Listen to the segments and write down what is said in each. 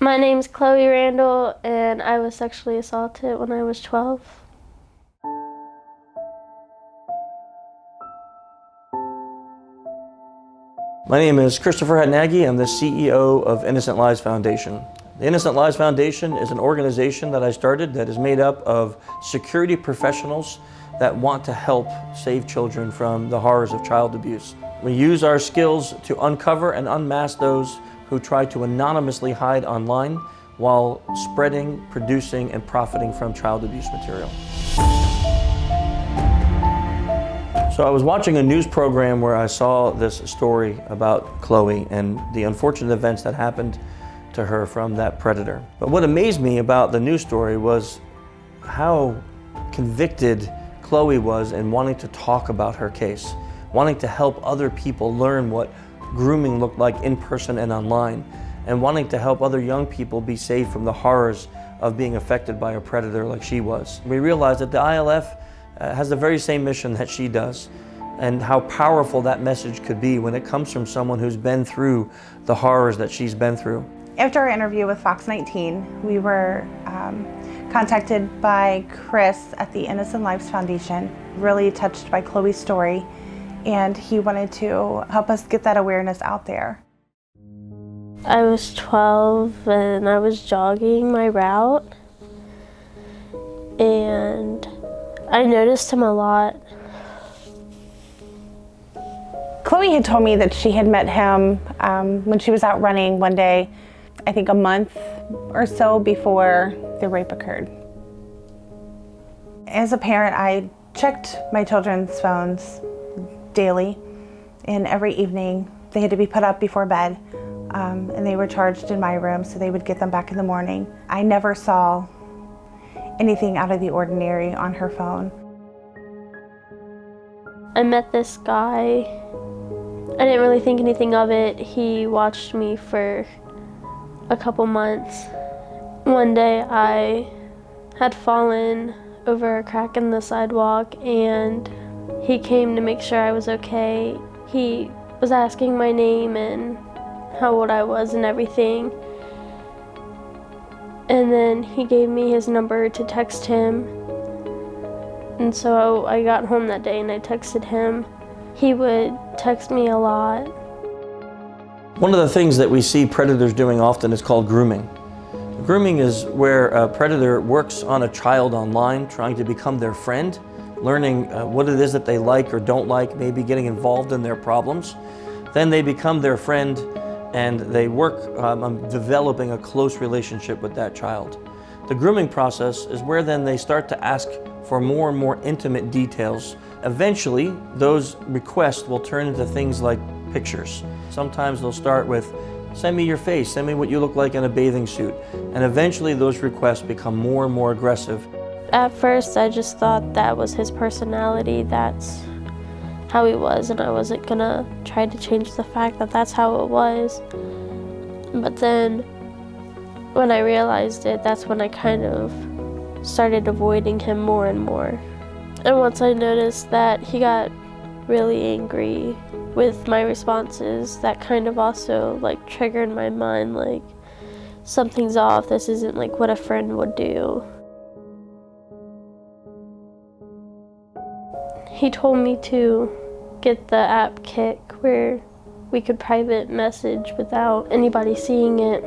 My name's Chloe Randall, and I was sexually assaulted when I was 12. My name is Christopher Hatnaghi. I'm the CEO of Innocent Lives Foundation. The Innocent Lives Foundation is an organization that I started that is made up of security professionals that want to help save children from the horrors of child abuse. We use our skills to uncover and unmask those who try to anonymously hide online while spreading, producing, and profiting from child abuse material. So I was watching a news program where I saw this story about Chloe and the unfortunate events that happened to her from that predator. But what amazed me about the news story was how convicted Chloe was in wanting to talk about her case, wanting to help other people learn what grooming looked like in person and online, and wanting to help other young people be saved from the horrors of being affected by a predator like she was. We realized that the ILF has the very same mission that she does, and how powerful that message could be when it comes from someone who's been through the horrors that she's been through. After our interview with Fox 19, we were contacted by Chris at the Innocent Lives Foundation, really touched by Chloe's story, and he wanted to help us get that awareness out there. I was 12 and I was jogging my route, and I noticed him a lot. Chloe had told me that she had met him when she was out running one day, I think a month or so before the rape occurred. As a parent, I checked my children's phones daily, and every evening they had to be put up before bed, and they were charged in my room so they would get them back in the morning. I never saw anything out of the ordinary on her phone. I met this guy. I didn't really think anything of it. He watched me for a couple months. One day I had fallen over a crack in the sidewalk, and he came to make sure I was okay. He was asking my name and how old I was and everything. And then he gave me his number to text him. And so I got home that day and I texted him. He would text me a lot. One of the things that we see predators doing often is called grooming. Grooming is where a predator works on a child online, trying to become their friend, learning what it is that they like or don't like, maybe getting involved in their problems. Then they become their friend and they work on developing a close relationship with that child. The grooming process is where then they start to ask for more and more intimate details. Eventually, those requests will turn into things like pictures. Sometimes they'll start with, send me your face, send me what you look like in a bathing suit. And eventually those requests become more and more aggressive. At first, I just thought that was his personality. That's how he was, and I wasn't gonna try to change the fact that that's how it was. But then, when I realized it, that's when I kind of started avoiding him more and more. And once I noticed that he got really angry with my responses, that kind of also like triggered my mind, like something's off, this isn't like what a friend would do. He told me to get the app Kick, where we could private message without anybody seeing it.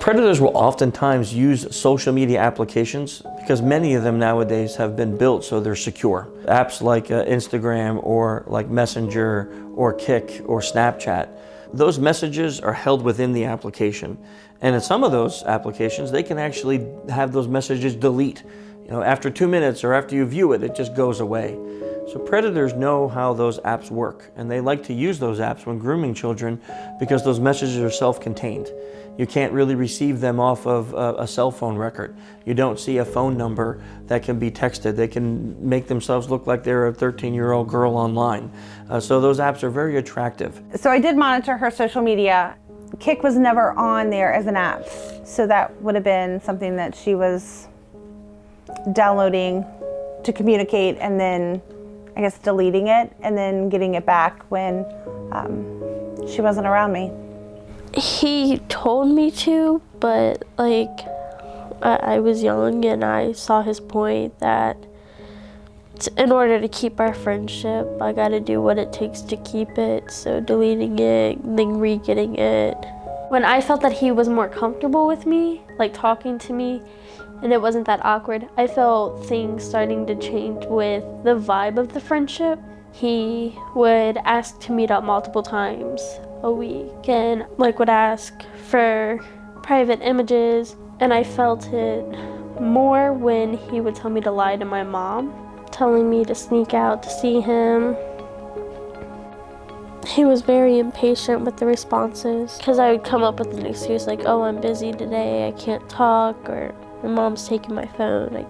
Predators will oftentimes use social media applications because many of them nowadays have been built so they're secure. Apps like Instagram or like Messenger or Kick or Snapchat. Those messages are held within the application. And in some of those applications, they can actually have those messages delete. You know, after 2 minutes or after you view it, it just goes away. So predators know how those apps work, and they like to use those apps when grooming children because those messages are self-contained. You can't really receive them off of a cell phone record. You don't see a phone number that can be texted. They can make themselves look like they're a 13-year-old girl online. So those apps are very attractive. So I did monitor her social media. Kick was never on there as an app, so that would have been something that she was downloading to communicate and then I guess deleting it and then getting it back when she wasn't around me. He told me to, but like I was young and I saw his point that in order to keep our friendship, I gotta do what it takes to keep it. So deleting it, then re-getting it. When I felt that he was more comfortable with me, like talking to me, and it wasn't that awkward, I felt things starting to change with the vibe of the friendship. He would ask to meet up multiple times a week and like would ask for private images, and I felt it more when he would tell me to lie to my mom, telling me to sneak out to see him. He was very impatient with the responses because I would come up with an excuse like, oh, I'm busy today, I can't talk, or my mom's taking my phone. I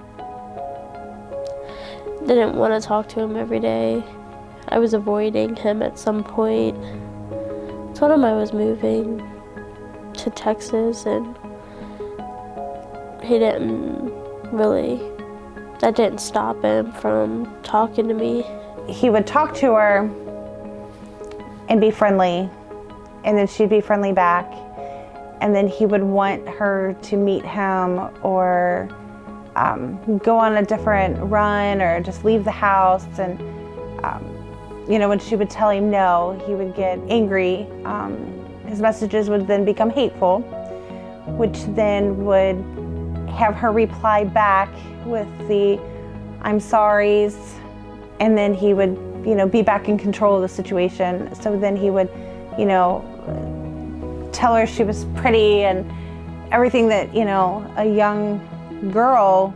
didn't want to talk to him every day. I was avoiding him at some point. I told him I was moving to Texas, and he didn't really, that didn't stop him from talking to me. He would talk to her and be friendly, and then she'd be friendly back, and then he would want her to meet him or go on a different run or just leave the house. And you know, when she would tell him no, he would get angry. His messages would then become hateful, which then would have her reply back with the I'm sorries, and then he would, you know, be back in control of the situation. So then he would, you know, tell her she was pretty and everything that, you know, a young girl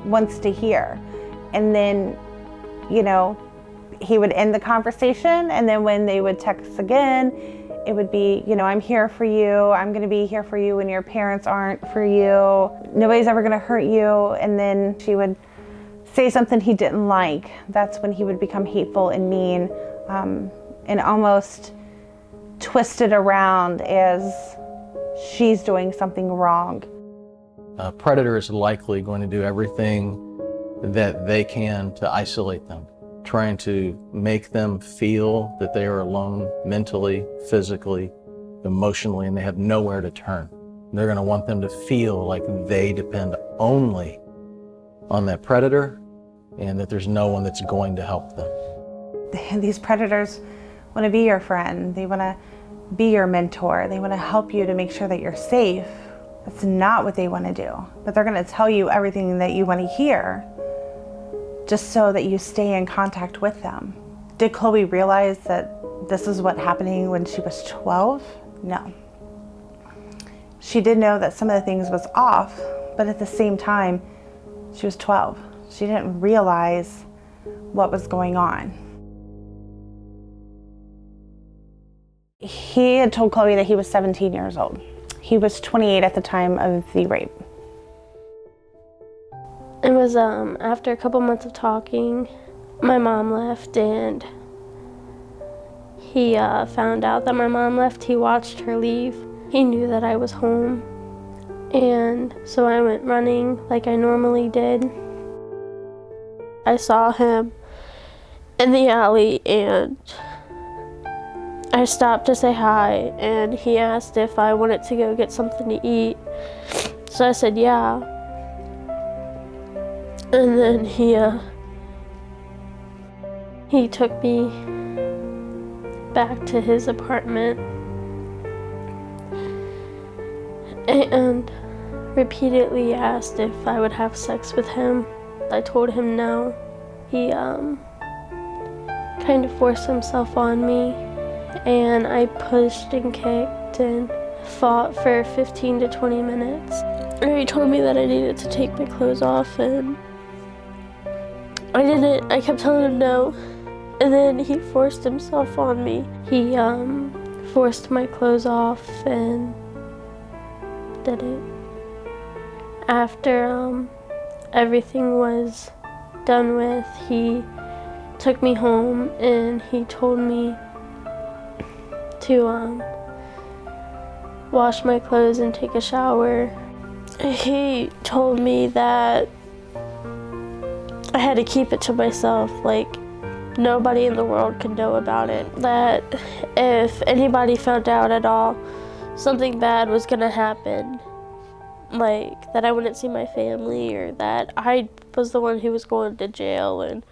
wants to hear. And then, you know, he would end the conversation, and then when they would text again, it would be, you know, I'm here for you. I'm going to be here for you when your parents aren't for you. Nobody's ever going to hurt you. And then she would say something he didn't like. That's when he would become hateful and mean, and almost twist it around as she's doing something wrong. A predator is likely going to do everything that they can to isolate them, trying to make them feel that they are alone mentally, physically, emotionally, and they have nowhere to turn. They're going to want them to feel like they depend only on that predator and that there's no one that's going to help them. These predators want to be your friend. They want to be your mentor. They want to help you to make sure that you're safe. That's not what they want to do, but they're going to tell you everything that you want to hear just so that you stay in contact with them. Did Chloe realize that this is what happening when she was 12? No. She did know that some of the things was off, but at the same time, she was 12. She didn't realize what was going on. He had told Chloe that he was 17 years old. He was 28 at the time of the rape. It was after a couple months of talking, my mom left, and he found out that my mom left. He watched her leave. He knew that I was home, and so I went running like I normally did. I saw him in the alley, and I stopped to say hi, and he asked if I wanted to go get something to eat. So I said yeah. And then he took me back to his apartment and repeatedly asked if I would have sex with him. I told him no. He kind of forced himself on me, and I pushed and kicked and fought for 15 to 20 minutes. And he told me that I needed to take my clothes off, and I didn't. I kept telling him no, and then he forced himself on me. He forced my clothes off and did it. After everything was done with, he took me home and he told me to wash my clothes and take a shower. He told me that I had to keep it to myself, like nobody in the world could know about it. That if anybody found out at all, something bad was gonna happen. Like, that I wouldn't see my family, or that I was the one who was going to jail. And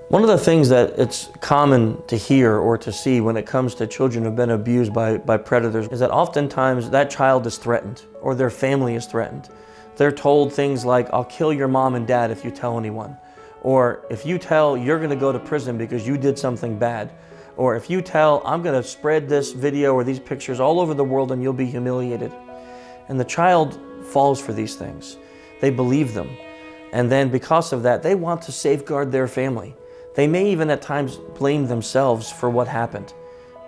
one of the things that it's common to hear or to see when it comes to children who've been abused by predators is that oftentimes that child is threatened or their family is threatened. They're told things like, "I'll kill your mom and dad if you tell anyone." Or, "If you tell, you're gonna go to prison because you did something bad." Or, "If you tell, I'm gonna spread this video or these pictures all over the world and you'll be humiliated." And the child falls for these things. They believe them. And then because of that, they want to safeguard their family. They may even at times blame themselves for what happened.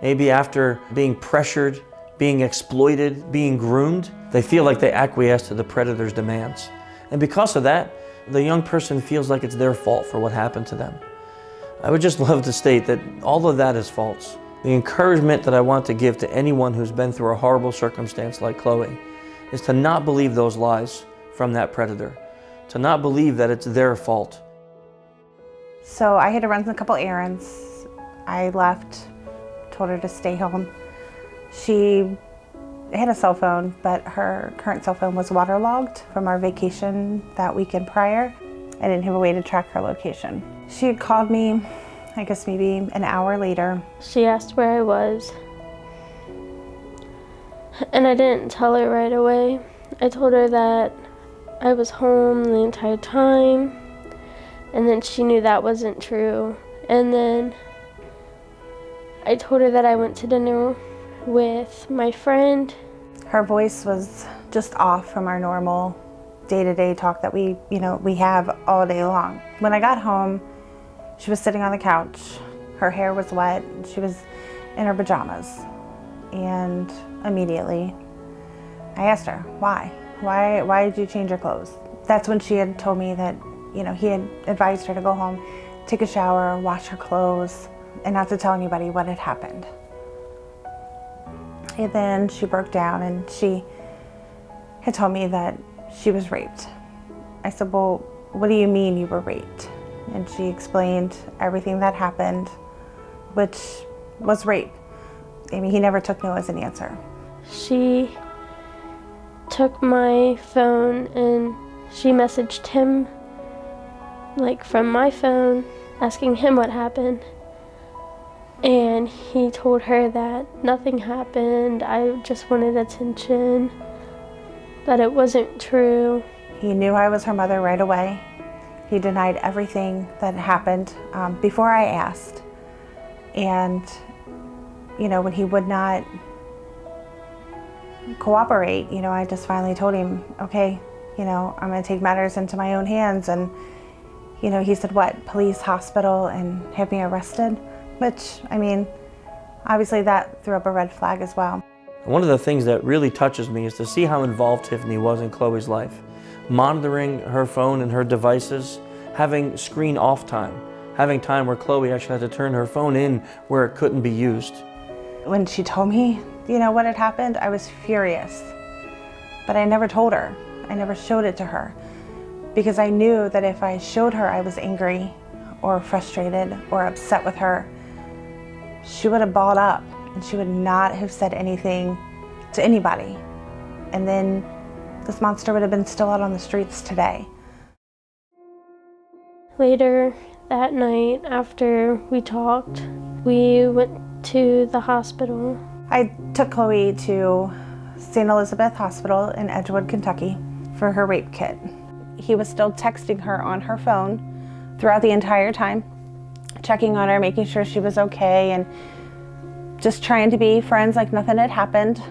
Maybe after being pressured, being exploited, being groomed, they feel like they acquiesce to the predator's demands. And because of that, the young person feels like it's their fault for what happened to them. I would just love to state that all of that is false. The encouragement that I want to give to anyone who's been through a horrible circumstance like Chloe is to not believe those lies from that predator, to not believe that it's their fault. So I had to run a couple errands. I left, told her to stay home. She had a cell phone, but her current cell phone was waterlogged from our vacation that weekend prior. I didn't have a way to track her location. She had called me, I guess maybe an hour later. she asked where I was, and I didn't tell her right away. I told her that I was home the entire time, and then she knew that wasn't true. And then I told her that I went to dinner with my friend. Her voice was just off from our normal day-to-day talk that we have all day long. When I got home, she was sitting on the couch. Her hair was wet. She was in her pajamas. And immediately I asked her, why? Why did you change your clothes? That's when she had told me that, he had advised her to go home, take a shower, wash her clothes, and not to tell anybody what had happened. And then she broke down and she had told me that she was raped. I said, well, what do you mean you were raped? And she explained everything that happened, which was rape. I mean, he never took no as an answer. She took my phone and she messaged him, from my phone, asking him what happened. And he told her that nothing happened, I just wanted attention, that it wasn't true. He knew I was her mother right away. He denied everything that happened before I asked. And, when he would not cooperate, I just finally told him, okay, I'm gonna take matters into my own hands. And, he said, what, police, hospital, and have me arrested? Which, obviously that threw up a red flag as well. One of the things that really touches me is to see how involved Tiffany was in Chloe's life. Monitoring her phone and her devices, having screen off time, having time where Chloe actually had to turn her phone in where it couldn't be used. When she told me, what had happened, I was furious. But I never told her. I never showed it to her. Because I knew that if I showed her I was angry or frustrated or upset with her, she would have balled up and she would not have said anything to anybody. And then this monster would have been still out on the streets today. Later that night, after we talked, we went to the hospital. I took Chloe to St. Elizabeth Hospital in Edgewood, Kentucky for her rape kit. He was still texting her on her phone throughout the entire time, checking on her, making sure she was okay, and just trying to be friends like nothing had happened.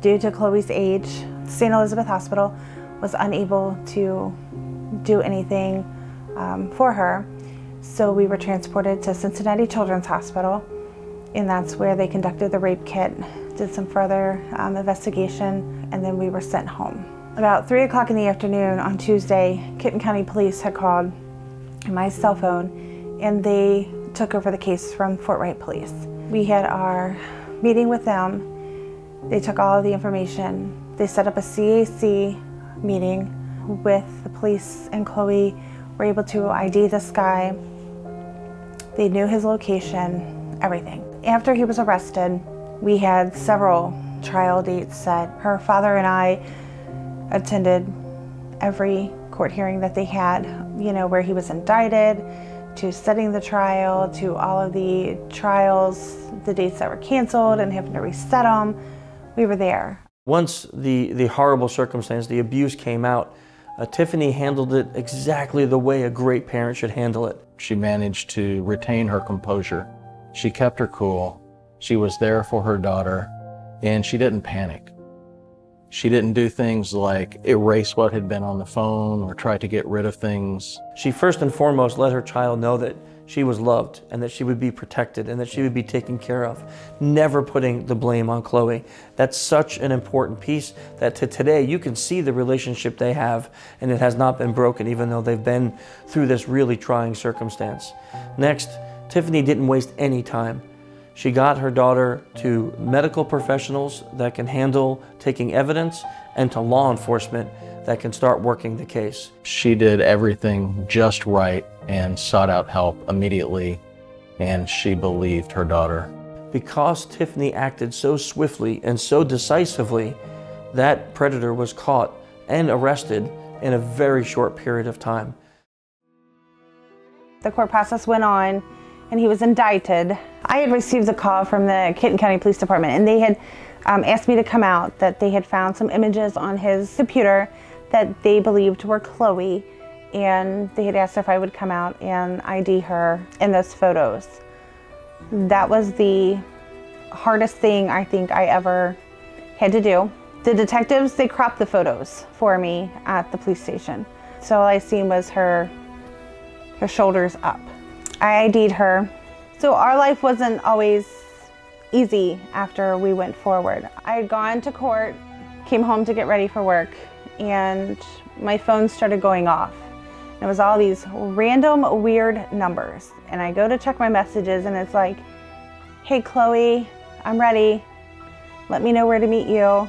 Due to Chloe's age, St. Elizabeth Hospital was unable to do anything for her, so we were transported to Cincinnati Children's Hospital, and that's where they conducted the rape kit, did some further investigation, and then we were sent home. About 3 o'clock in the afternoon on Tuesday, Kenton County Police had called my cell phone, and they took over the case from Fort Wright Police. We had our meeting with them. They took all of the information. They set up a CAC meeting with the police, and Chloe were able to ID this guy. They knew his location, everything. After he was arrested, we had several trial dates set. Her father and I attended every court hearing that they had, where he was indicted, to setting the trial, to all of the trials, the dates that were canceled and having to reset them. We were there. Once the horrible circumstance, the abuse came out, Tiffany handled it exactly the way a great parent should handle it. She managed to retain her composure. She kept her cool. She was there for her daughter, and she didn't panic. She didn't do things like erase what had been on the phone or try to get rid of things. She first and foremost let her child know that she was loved and that she would be protected and that she would be taken care of, never putting the blame on Chloe. That's such an important piece that to today you can see the relationship they have, and it has not been broken even though they've been through this really trying circumstance. Next, Tiffany didn't waste any time. She got her daughter to medical professionals that can handle taking evidence and to law enforcement that can start working the case. She did everything just right and sought out help immediately, and she believed her daughter. Because Tiffany acted so swiftly and so decisively, that predator was caught and arrested in a very short period of time. The court process went on and he was indicted. I had received a call from the Kenton County Police Department, and they had asked me to come out, that they had found some images on his computer that they believed were Chloe, and they had asked if I would come out and ID her in those photos. That was the hardest thing I think I ever had to do. The detectives, they cropped the photos for me at the police station. So all I seen was her shoulders up. I ID'd her. So our life wasn't always easy after we went forward. I had gone to court, came home to get ready for work, and my phone started going off. It was all these random weird numbers. And I go to check my messages and it's like, hey Chloe, I'm ready. Let me know where to meet you.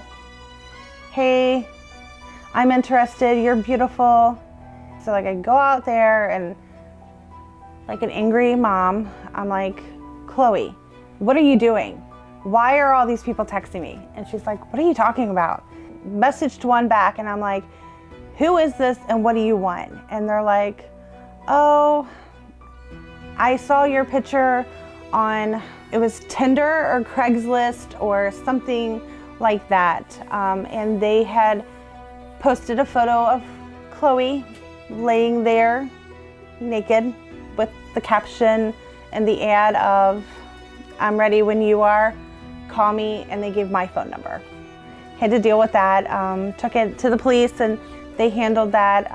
Hey, I'm interested, you're beautiful. So I go out there and like an angry mom, I'm like, Chloe, what are you doing? Why are all these people texting me? And she's like, what are you talking about? Messaged one back and I'm like, who is this and what do you want? And they're like, oh, I saw your picture on, it was Tinder or Craigslist or something like that. And they had posted a photo of Chloe laying there naked with the caption and the ad of, I'm ready when you are, call me, and they gave my phone number. Had to deal with that, took it to the police and they handled that,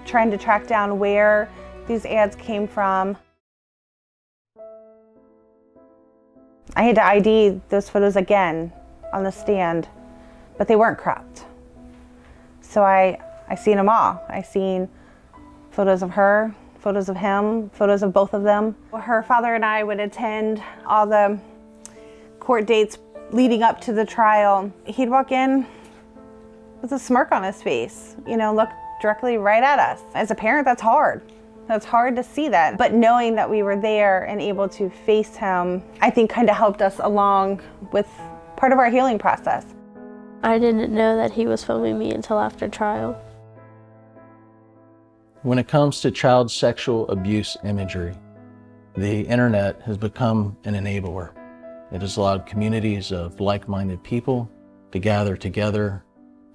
trying to track down where these ads came from. I had to ID those photos again on the stand, but they weren't cropped. So I seen them all. I seen photos of her, photos of him, photos of both of them. Her father and I would attend all the court dates leading up to the trial. He'd walk in with a smirk on his face, look directly right at us. As a parent, that's hard. That's hard to see that. But knowing that we were there and able to face him, I think kind of helped us along with part of our healing process. I didn't know that he was filming me until after trial. When it comes to child sexual abuse imagery, the internet has become an enabler. It has allowed communities of like-minded people to gather together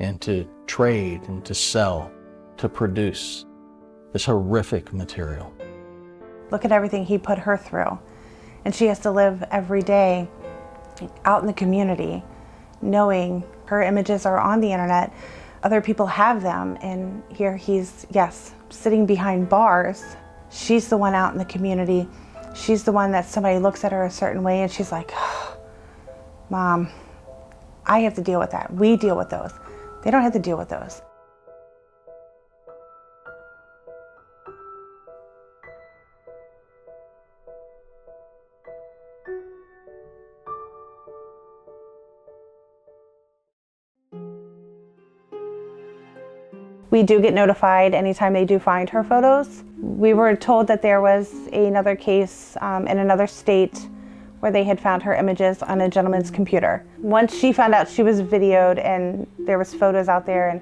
and to trade and to sell, to produce this horrific material. Look at everything he put her through. And she has to live every day out in the community, knowing her images are on the internet. Other people have them, and here he's, yes, sitting behind bars. She's the one out in the community. She's the one that somebody looks at her a certain way and she's like, oh, Mom, I have to deal with that. We deal with those. They don't have to deal with those. We do get notified anytime they do find her photos. We were told that there was another case in another state where they had found her images on a gentleman's computer. Once she found out she was videoed and there was photos out there, and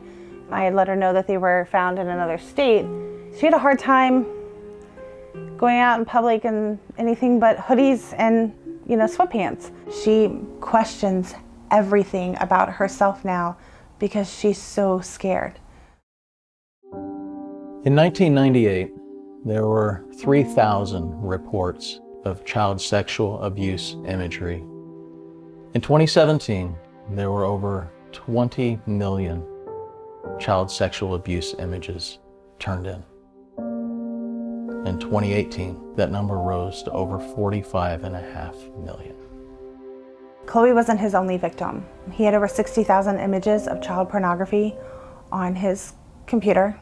I had let her know that they were found in another state, she had a hard time going out in public in anything but hoodies and, sweatpants. She questions everything about herself now because she's so scared. In 1998, there were 3,000 reports of child sexual abuse imagery. In 2017, there were over 20 million child sexual abuse images turned in. In 2018, that number rose to over 45.5 million. Chloe wasn't his only victim. He had over 60,000 images of child pornography on his computer.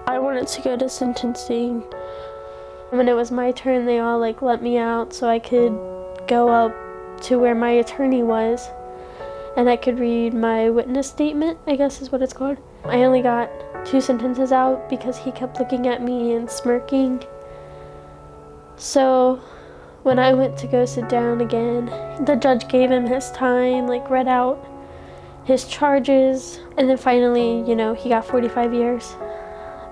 I wanted to go to sentencing. When it was my turn, they all let me out so I could go up to where my attorney was and I could read my witness statement, I guess is what it's called. I only got 2 sentences out because he kept looking at me and smirking. So when I went to go sit down again, the judge gave him his time, read out his charges, and then finally, he got 45 years.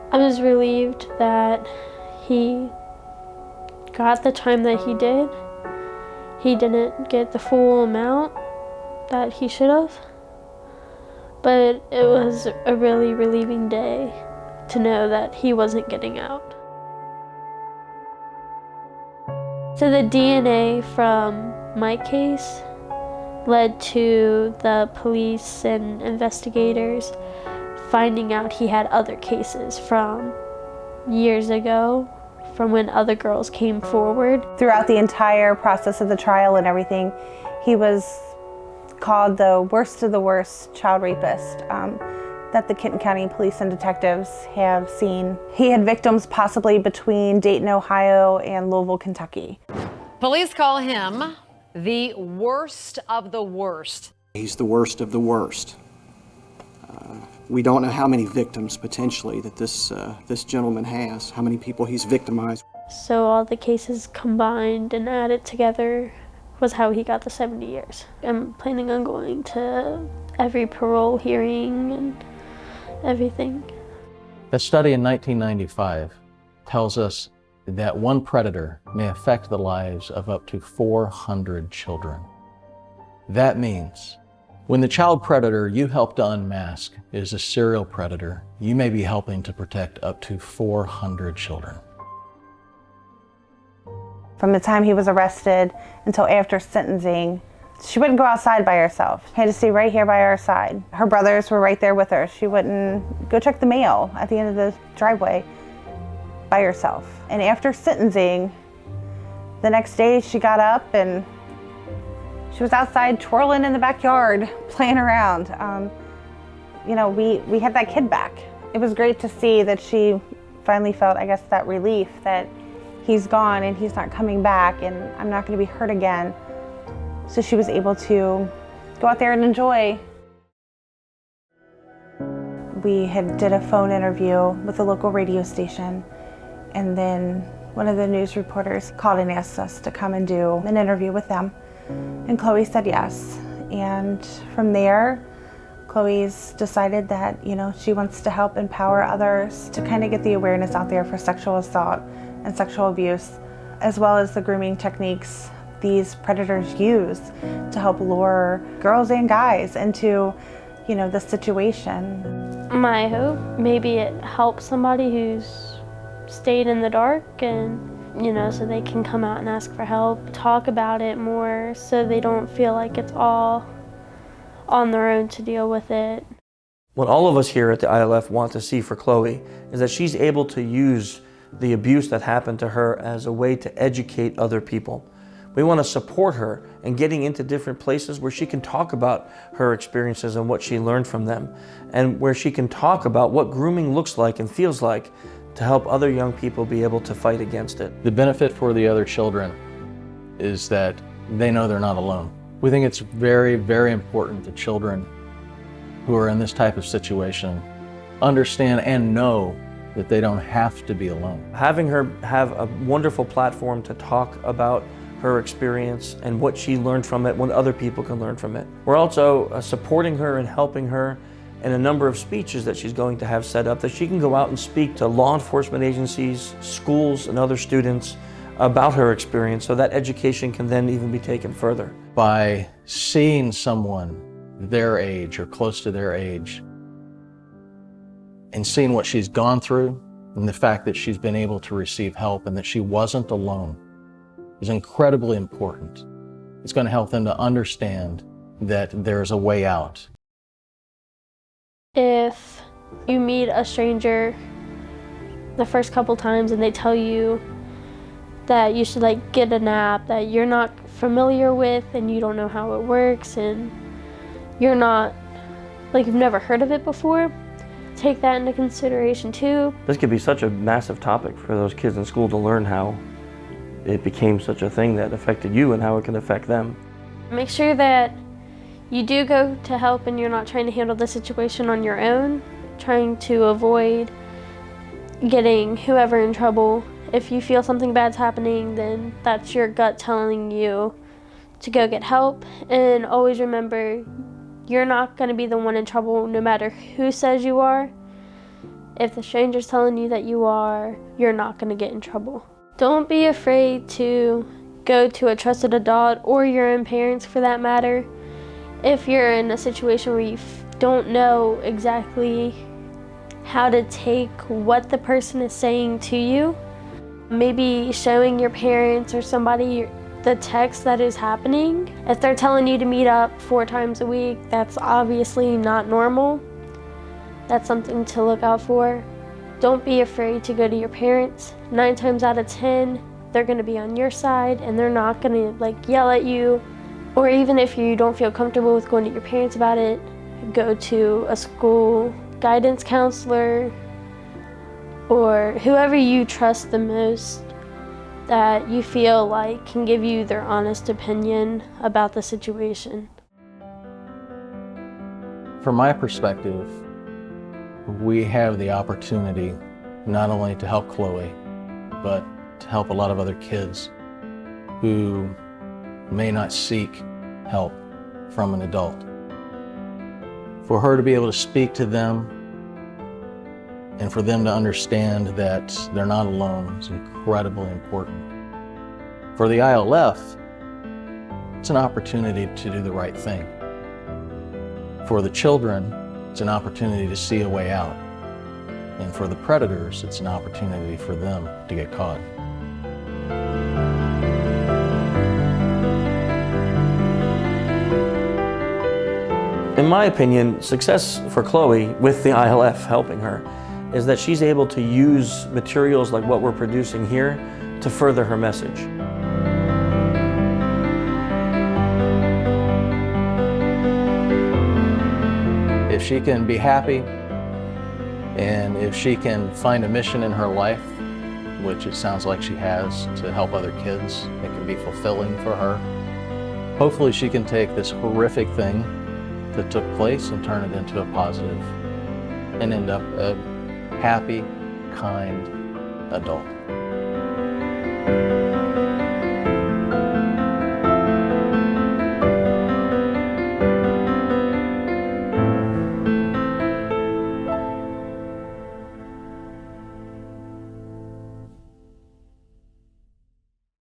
I was relieved that he got the time that he did. He didn't get the full amount that he should have, but it was a really relieving day to know that he wasn't getting out. So the DNA from my case led to the police and investigators finding out he had other cases from years ago, from when other girls came forward. Throughout the entire process of the trial and everything, he was called the worst of the worst child rapist that the Kenton County Police and detectives have seen. He had victims possibly between Dayton, Ohio and Louisville, Kentucky. Police call him the worst of the worst. He's the worst of the worst. We don't know how many victims potentially that this gentleman has, how many people he's victimized. So all the cases combined and added together was how he got the 70 years. I'm planning on going to every parole hearing and everything. A study in 1995 tells us that one predator may affect the lives of up to 400 children. That means when the child predator you help to unmask is a serial predator, you may be helping to protect up to 400 children. From the time he was arrested until after sentencing, she wouldn't go outside by herself. She had to stay right here by our side. Her brothers were right there with her. She wouldn't go check the mail at the end of the driveway by herself. And after sentencing, the next day she got up and she was outside twirling in the backyard, playing around. We had that kid back. It was great to see that she finally felt, I guess, that relief that he's gone and he's not coming back and I'm not going to be hurt again. So she was able to go out there and enjoy. We did a phone interview with a local radio station, and then one of the news reporters called and asked us to come and do an interview with them. And Chloe said yes. And from there, Chloe's decided that, she wants to help empower others to kind of get the awareness out there for sexual assault and sexual abuse, as well as the grooming techniques these predators use to help lure girls and guys into, the situation. My hope, maybe it helps somebody who's stayed in the dark and so they can come out and ask for help, talk about it more so they don't feel like it's all on their own to deal with it. What all of us here at the ILF want to see for Chloe is that she's able to use the abuse that happened to her as a way to educate other people. We want to support her in getting into different places where she can talk about her experiences and what she learned from them, and where she can talk about what grooming looks like and feels like to help other young people be able to fight against it. The benefit for the other children is that they know they're not alone. We think it's very, very important that children who are in this type of situation understand and know that they don't have to be alone. Having her have a wonderful platform to talk about her experience and what she learned from it, what other people can learn from it. We're also supporting her and helping her in a number of speeches that she's going to have set up that she can go out and speak to law enforcement agencies, schools, and other students about her experience, so that education can then even be taken further. By seeing someone their age or close to their age and seeing what she's gone through and the fact that she's been able to receive help and that she wasn't alone is incredibly important. It's going to help them to understand that there's a way out. If you meet a stranger the first couple times and they tell you that you should like get an app that you're not familiar with and you don't know how it works and you're not, like, you've never heard of it before, take that into consideration too. This could be such a massive topic for those kids in school to learn how it became such a thing that affected you and how it can affect them. Make sure that you do go to help and you're not trying to handle the situation on your own, trying to avoid getting whoever in trouble. If you feel something bad's happening, then that's your gut telling you to go get help. And always remember, you're not going to be the one in trouble no matter who says you are. If the stranger's telling you that you are, you're not going to get in trouble. Don't be afraid to go to a trusted adult or your own parents for that matter. If you're in a situation where you don't know exactly how to take what the person is saying to you, maybe showing your parents or somebody the text that is happening. If they're telling you to meet up 4 times a week, that's obviously not normal. That's something to look out for. Don't be afraid to go to your parents. 9 times out of 10, they're gonna be on your side and they're not gonna like yell at you. Or even if you don't feel comfortable with going to your parents about it, go to a school guidance counselor or whoever you trust the most that you feel like can give you their honest opinion about the situation. From my perspective, we have the opportunity not only to help Chloe, but to help a lot of other kids who may not seek help from an adult. For her to be able to speak to them and for them to understand that they're not alone is incredibly important. For the ILF, it's an opportunity to do the right thing. For the children, it's an opportunity to see a way out. And for the predators, it's an opportunity for them to get caught. In my opinion, success for Chloe with the ILF helping her is that she's able to use materials like what we're producing here to further her message. If she can be happy and if she can find a mission in her life, which it sounds like she has, to help other kids, it can be fulfilling for her. Hopefully she can take this horrific thing that took place and turn it into a positive and end up a happy, kind adult.